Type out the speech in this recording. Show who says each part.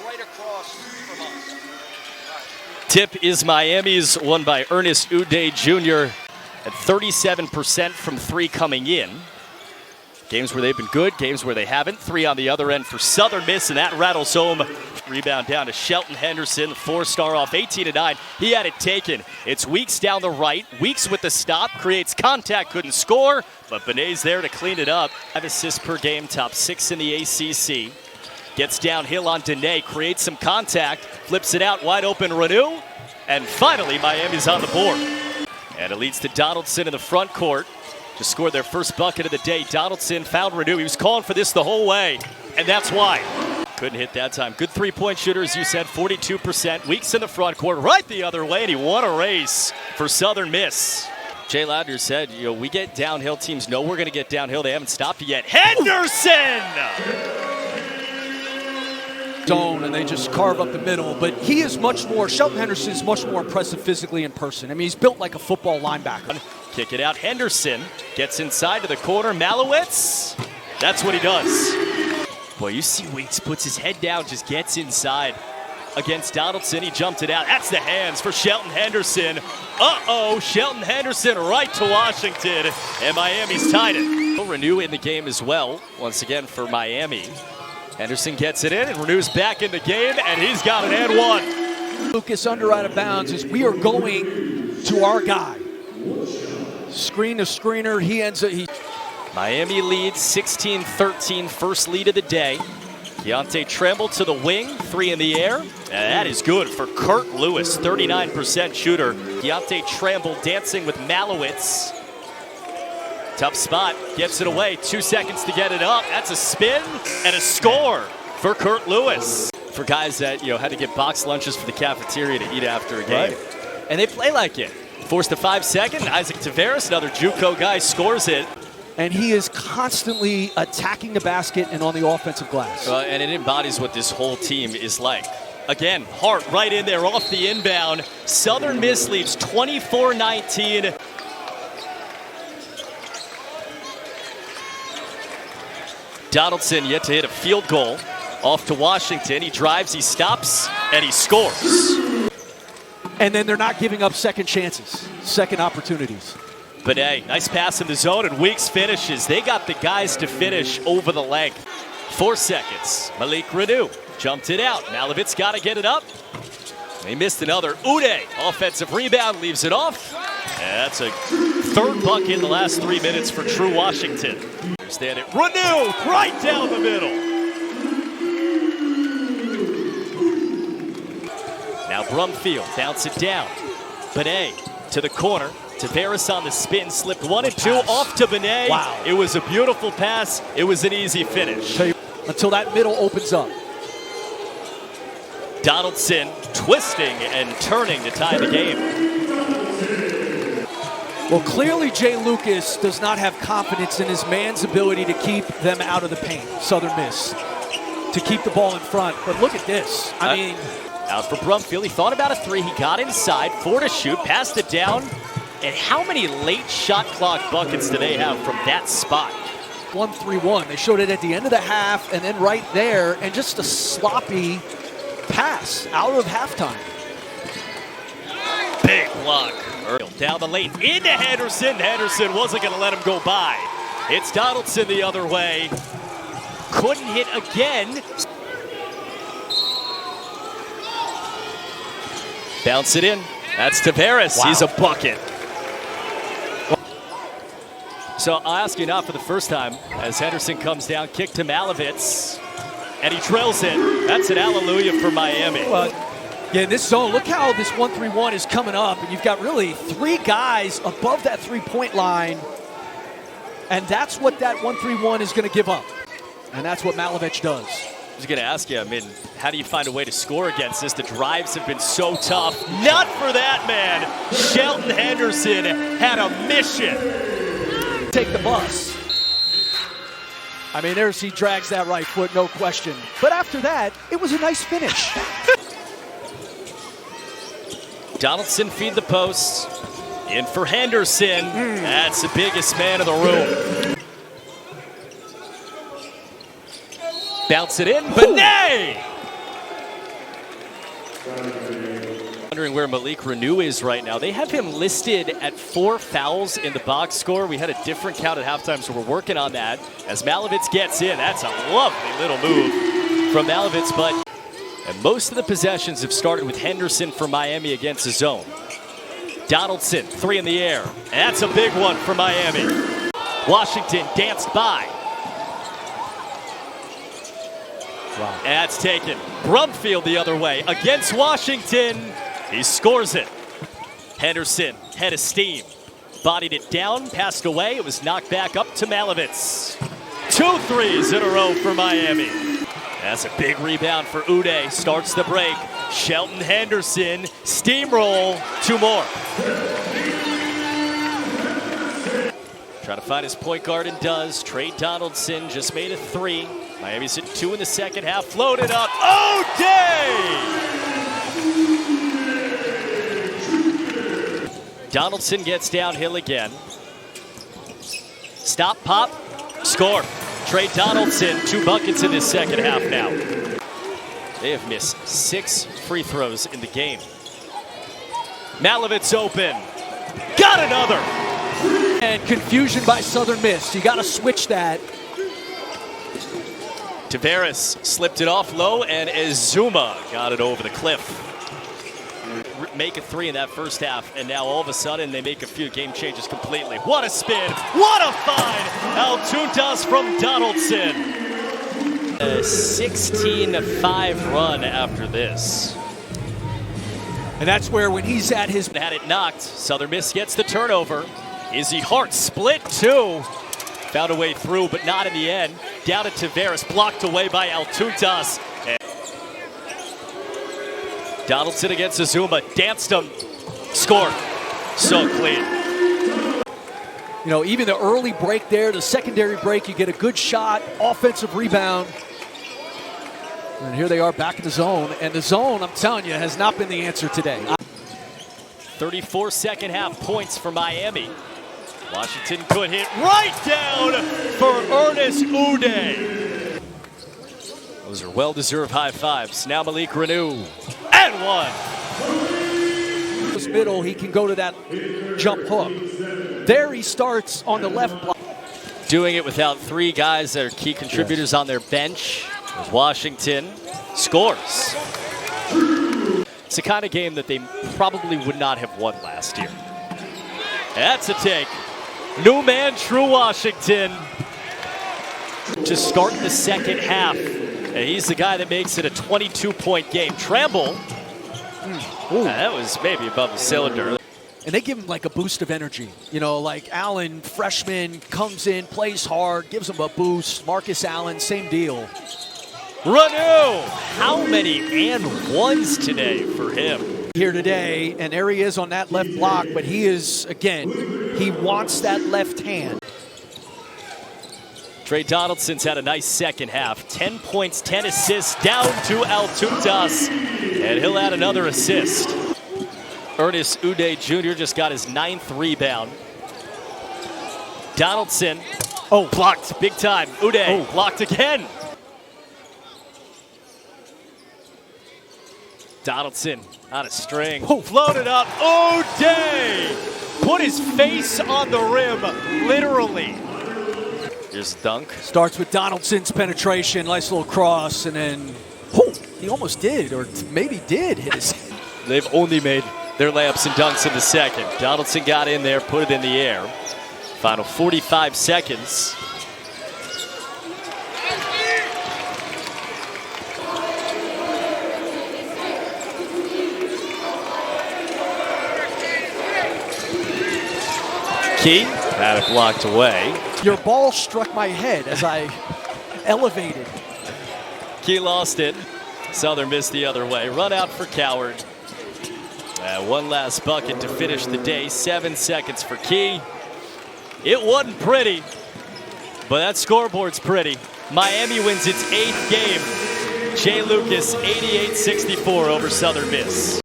Speaker 1: right across from us.
Speaker 2: Tip is Miami's, won by Ernest Uday Jr. at 37% from three coming in. Games where they've been good, games where they haven't. Three on the other end for Southern Miss, and that rattles home. Rebound down to Shelton Henderson, the four-star off 18-9. He had it taken. It's Weeks down the right. Weeks with the stop, creates contact, couldn't score, but Binet's there to clean it up. 5 assists per game, top 6 in the ACC. Gets downhill on Djahi, creates some contact, flips it out, wide open Reneau, and finally Miami's on the board. And it leads to Donaldson in the front court. Just scored their first bucket of the day. Donaldson found Reneau. He was calling for this the whole way, and that's why. Couldn't hit that time. Good three-point shooter, as you said, 42%. Weeks in the front court, right the other way, and he won a race for Southern Miss. Jay Ladner said, we get downhill. Teams know we're going to get downhill. They haven't stopped it yet. Henderson!
Speaker 1: Zone, and they just carve up the middle, but he is much more, Shelton Henderson is much more impressive physically in person. I mean, he's built like a football linebacker.
Speaker 2: Kick it out, Henderson gets inside to the corner, Malovec, that's what he does. Boy, you see Weeks puts his head down, just gets inside against Donaldson. He jumped it out, that's the hands for Shelton Henderson. Shelton Henderson right to Washington, and Miami's tied it. Reneau in the game as well, once again for Miami. Henderson gets it in, and Renew's back in the game, and he's got an and one.
Speaker 1: Lucas under out of bounds as we are going to our guy. Screen to screener, he ends up.
Speaker 2: Miami leads 16-13, first lead of the day. Deontay Tremble to the wing, 3 in the air. And that is good for Kurt Lewis, 39% shooter. Deontay Tremble dancing with Malovec. Tough spot, gets it away, 2 seconds to get it up. That's a spin and a score for Kurt Lewis. For guys that had to get box lunches for the cafeteria to eat after a game. Right. And they play like it. Forced a 5-second, Isaac Taveras, another JUCO guy, scores it.
Speaker 1: And he is constantly attacking the basket and on the offensive glass.
Speaker 2: And it embodies what this whole team is like. Again, Hart right in there off the inbound. Southern Miss leads 24-19. Donaldson yet to hit a field goal. Off to Washington. He drives, he stops, and he scores.
Speaker 1: And then they're not giving up second chances, second opportunities.
Speaker 2: Binet, nice pass in the zone, and Weeks finishes. They got the guys to finish over the length. 4 seconds. Malik Reneau jumped it out. Malovec got to get it up. They missed another. Uday, offensive rebound, leaves it off. And that's a third bucket in the last 3 minutes for True Washington. Understand it. Reneau right down the middle. Now Brumfield, bounce it down. Binet to the corner. Taveras on the spin, slipped 1 and 2 off to Binet.
Speaker 1: Wow.
Speaker 2: It was a beautiful pass. It was an easy finish.
Speaker 1: Until that middle opens up.
Speaker 2: Donaldson twisting and turning to tie the game.
Speaker 1: Well, clearly Jay Lucas does not have confidence in his man's ability to keep them out of the paint, Southern Miss, to keep the ball in front. But look at this. I mean,
Speaker 2: out for Brumfield. He thought about a 3. He got inside, 4 to shoot, passed it down. And how many late shot clock buckets do they have from that spot?
Speaker 1: 1-3-1. They showed it at the end of the half and then right there, and just a sloppy pass out of halftime.
Speaker 2: Big block. Down the lane into Henderson. Henderson wasn't going to let him go by. It's Donaldson the other way. Couldn't hit again. Bounce it in. That's Taveras.
Speaker 1: Wow.
Speaker 2: He's a bucket. So I'll ask you now for the first time as Henderson comes down, kick to Malovec, and he drills it. That's an hallelujah for Miami.
Speaker 1: Well, yeah, in this zone, look how this 1-3-1 is coming up, and you've got really 3 guys above that three-point line, and that's what that 1-3-1 is going to give up, and that's what Malovec does.
Speaker 2: I was going to ask you, how do you find a way to score against this? The drives have been so tough. Not for that man. Shelton Henderson had a mission.
Speaker 1: Take the bus. I mean, he drags that right foot, no question. But after that, it was a nice finish.
Speaker 2: Donaldson feed the post. In for Henderson. That's the biggest man in the room. Bounce it in. Binet! Wondering where Malik Reneau is right now. They have him listed at 4 fouls in the box score. We had a different count at halftime, so we're working on that. As Malovec gets in, that's a lovely little move from Malovec, and most of the possessions have started with Henderson for Miami against the zone. Donaldson, 3 in the air, and that's a big one for Miami. Washington danced by.
Speaker 1: Wow.
Speaker 2: And that's taken. Brumfield the other way against Washington. He scores it. Henderson, head of steam. Bodied it down, passed away. It was knocked back up to Malovec. 2 threes in a row for Miami. That's a big rebound for Uday. Starts the break. Shelton Henderson, steamroll. 2 more. Trying to find his point guard and does. Tre Donaldson just made a 3. Miami's at 2 in the second half. Floated up. Uday! Donaldson gets downhill again. Stop, pop, score. Tre Donaldson, 2 buckets in this second half now. They have missed 6 free throws in the game. Malovec open. Got another.
Speaker 1: And confusion by Southern Miss. You got to switch that.
Speaker 2: Tavares slipped it off low, and Azuma got it over the cliff. Make a 3 in that first half, and now all of a sudden they make a few game changes completely. What a spin! What a find! Altutas from Donaldson. A 16-5 run after this.
Speaker 1: And that's where when he's at his...
Speaker 2: Had it knocked. Southern Miss gets the turnover. Izzy Hart split 2. Found a way through, but not in the end. Down to Tavares, blocked away by Altutas. Donaldson against Azuma, danced him, scored. So clean.
Speaker 1: You know, even the early break there, the secondary break, you get a good shot, offensive rebound. And here they are back in the zone. And the zone, I'm telling you, has not been the answer today.
Speaker 2: 34 second half points for Miami. Washington could hit right down for Ernest Uday. Those are well-deserved high fives. Now Malik Reneau. And 1.
Speaker 1: This middle, he can go to that jump hook. There he starts on the left block.
Speaker 2: Doing it without 3 guys that are key contributors on their bench. Washington scores. It's the kind of game that they probably would not have won last year. That's a take. New man, true Washington. To start the second half. And he's the guy that makes it a 22-point game. Tramble. That was maybe above the cylinder.
Speaker 1: And they give him like a boost of energy. You know, like Allen, freshman, comes in, plays hard, gives him a boost. Marcus Allen, same deal.
Speaker 2: Reneau! How many and ones today for him?
Speaker 1: Here today, and there he is on that left block, but he is, again, he wants that left hand.
Speaker 2: Tre Donaldson's had a nice second half. 10 points, 10 assists, down to Altutas, and he'll add another assist. Ernest Uday Jr. just got his 9th rebound. Donaldson, blocked big time. Uday, blocked again. Donaldson on a string. Floated up. Uday put his face on the rim, literally. Here's the dunk.
Speaker 1: Starts with Donaldson's penetration, nice little cross, and then he almost did, or maybe did hit his.
Speaker 2: They've only made their layups and dunks in the second. Donaldson got in there, put it in the air. Final 45 seconds. Key had it blocked away.
Speaker 1: Your ball struck my head as I elevated.
Speaker 2: Key lost it. Southern missed the other way. Run out for Coward. One last bucket to finish the day. 7 seconds for Key. It wasn't pretty, but that scoreboard's pretty. Miami wins its 8th game. Jay Lucas, 88-64 over Southern Miss.